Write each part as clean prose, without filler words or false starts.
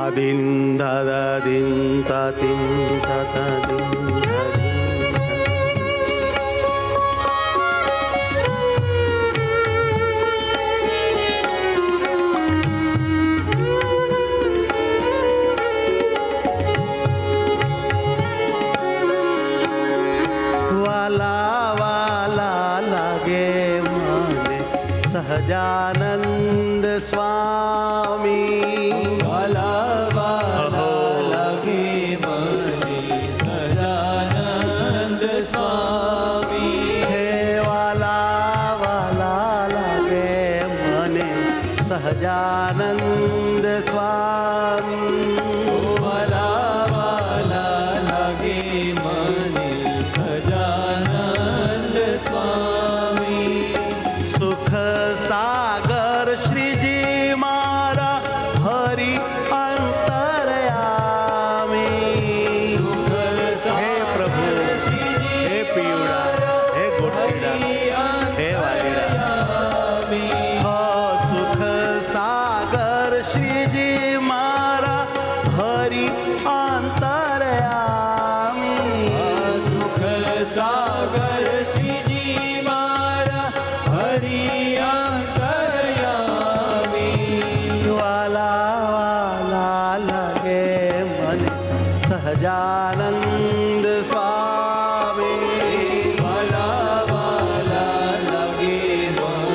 આદિન દાદાદિન તાતિન તાતાદિન સહજાનંદ સ્વામી વાલા વાલા લાગે મને સહજાનંદ સ્વામી હે વાલા વાલા લાગે મને સહજાનંદ સ્વામી વાલા વાલા લાગે મને સહજાનંદ સ્વામી સુખ સાગર શ્રીજી મારા હરિ અંતરયામી હે પ્રભુ હે પિયુડા હે ગોઠીડા હે વાલીડા સુખ સાગર શ્રીજી મારા હરિ અંતરયામી સુખ સાગર શ્રીજી મારા હરિ સહજાનંદ સ્વામી વાલા વાલા લાગે મને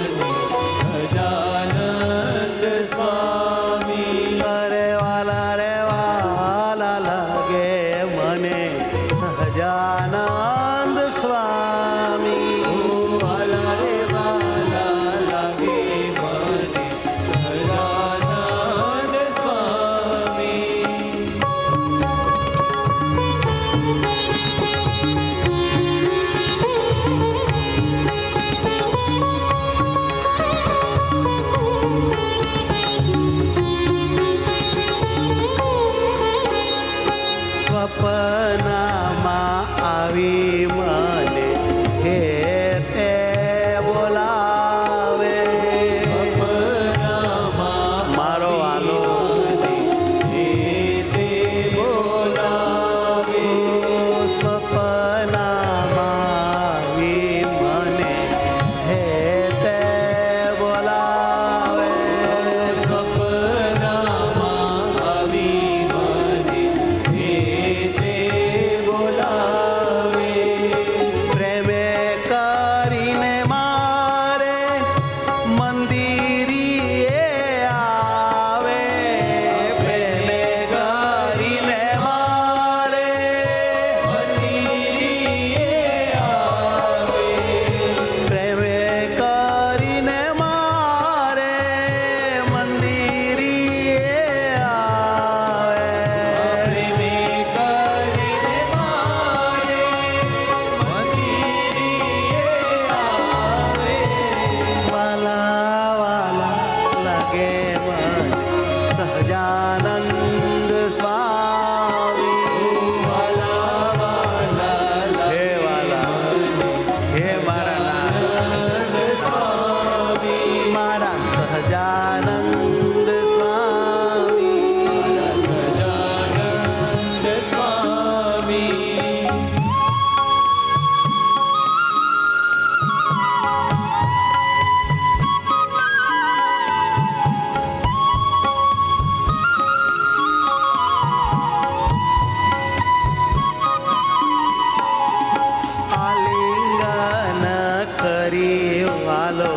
સહજાનંદ સ્વામી અરે વાલા રે વાલા લાગે મને સહજાનંદ સ્વામી વાલા રે વાલા લાગે મને સહજાનંદ સ્વામી સપનામાં આવી મને હે તે બોલાવે સપનામાં મારો વાલો હે તે બોલાવે સપનામાં આવી મને હે તે બોલાવે સપનામાં આવી મને હે તે બોલાવે પ્રેમે કરીને મારે મંદિરીએ આવે પ્રેમે કરીને મારે મંદિરીએ આવે પ્રેમે કરીને મારે મંદિરીએ આવે પ્રેમે કરીને મારે મંદિરીએ આવે વાલા વાલા લાગે મને સહજાનંદ સ્વામી વાલા વાલા હે વાલા હે મારા લાગે સ્વામી મારા સહજાનંદ સ્વામી સહજાનંદ સ્વામી આલિંગન કરી વાલો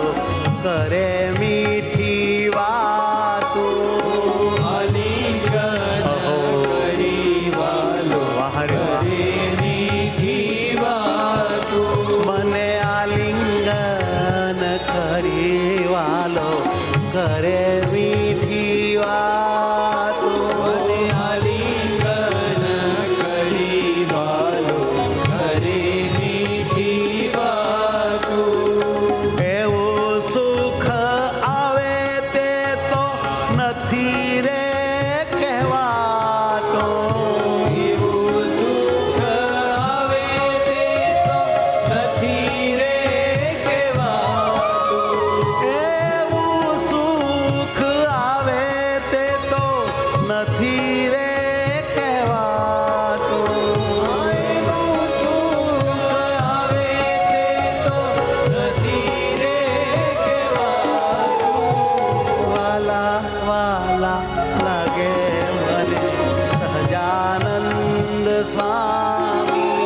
કરે મીઠી વાતો આલિંગન કરી વાલો વાહ રે વાહ. કરે મીઠી વાતો મને આલિંગન કરી વાલો કરે મીઠી વાતો મને આલિંગન કરી વાલો કરે મીઠી વાતો એવું સુખ આવે તે તો નથી રે કહેવાતો એવું સુખ આવે તે તો નથી રે કહેવાતું એવું સુખ આવે તે તો નથી રે કહેવાતું. એનું સુખ આવે તે તો નથી રે કહેવાતું. વાલા વાલા લાગે મને સહજાનંદ સ્વામી.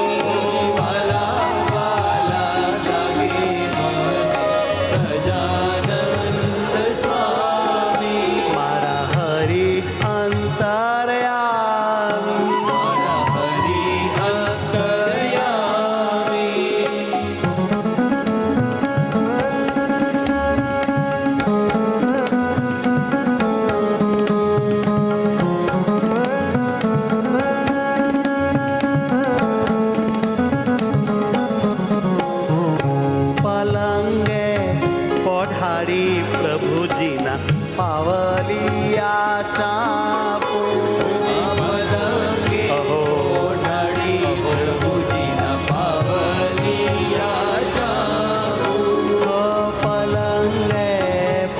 વાલા વાલા લાગે મને સહજાનંદ સ્વામી. મારા હરિ અંતર્યામી. મારા હરિ અંતર્યામી. પલંગે કોઠારી પ્રભુજીના પાવલિયા ચાપો. પલંગે ઓઢાડી પ્રભુજીના પાવલિયા ચાપું. પલંગે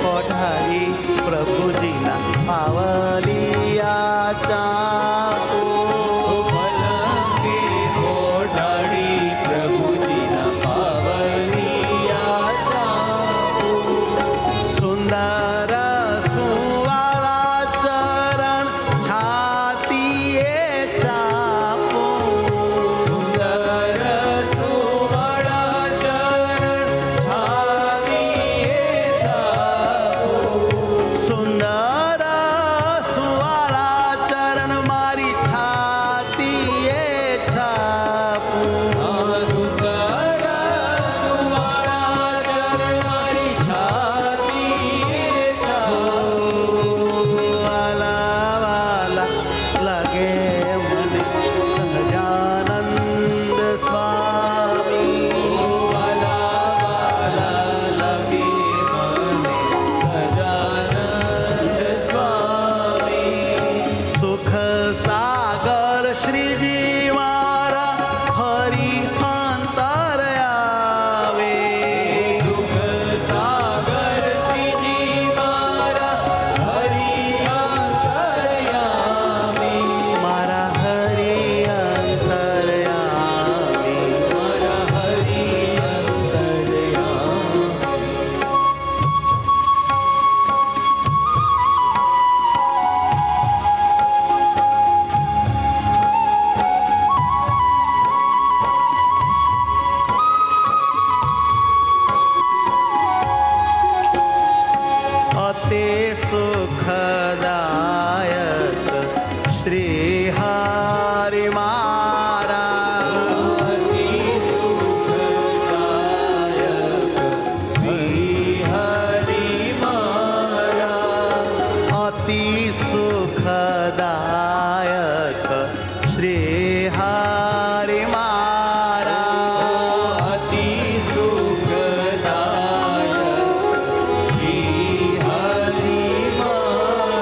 કોઠારી પ્રભુજીના પાવલિયા ચાપો. પલંગે ઓઢાડી પ્રભુજીના પાવલિયા ચાપું. સુંદર સુવાળા ચરણ છાતીએ ચાપો. સુંદર સુવાળા ચરણ છાતીએ ચાપું. સુંદર સુવાળા ચરણ મારી છાતીએ છાપું. સુંદર સુવાળા ચરણ મારી છાતીએ ચાપું. વાલા વાલા લાગે મને સહજાનંદ સ્વામી. વાલા વાલા લાગે મને સહજાનંદ સ્વામી. સુખ સાગર શ્રીજી મારા હરિ અંતર આવે. સુખ સાગર શ્રીજી મારા હરિ અંતર્યામી. મારા હરિ અંતર્યામી. મારા હરિ અંતર્યામી. અતે સુખદાયક શ્રી હરિ મારા. અતિ સુખદાયક શ્રી હરિ મારા. અતિ સુખદાયક શ્રી હરિ મારા. અતિ સુખદાયક શ્રી હરિ મારા.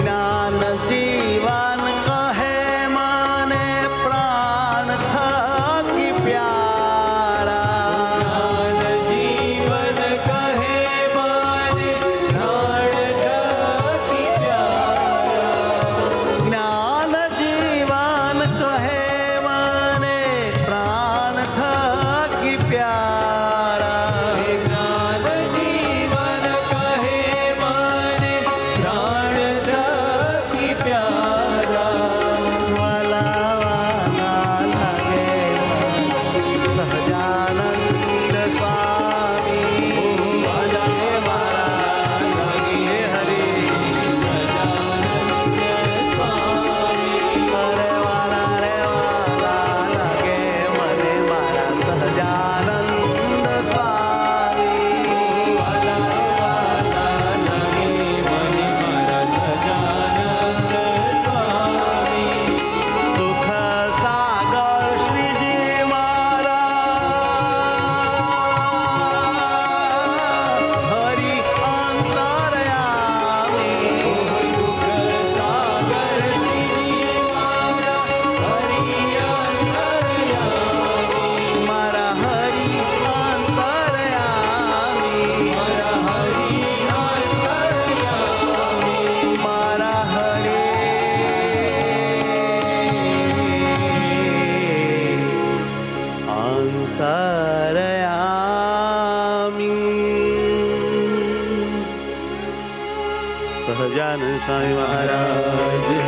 જ્ઞાન જીવન કહે મને પ્રાણ થકી પ્યારા. જ્ઞાન જીવન કહે મને પ્રાણ થકી પ્યારા. જ્ઞાન સહજાનંદ સ્વામી મહારાજ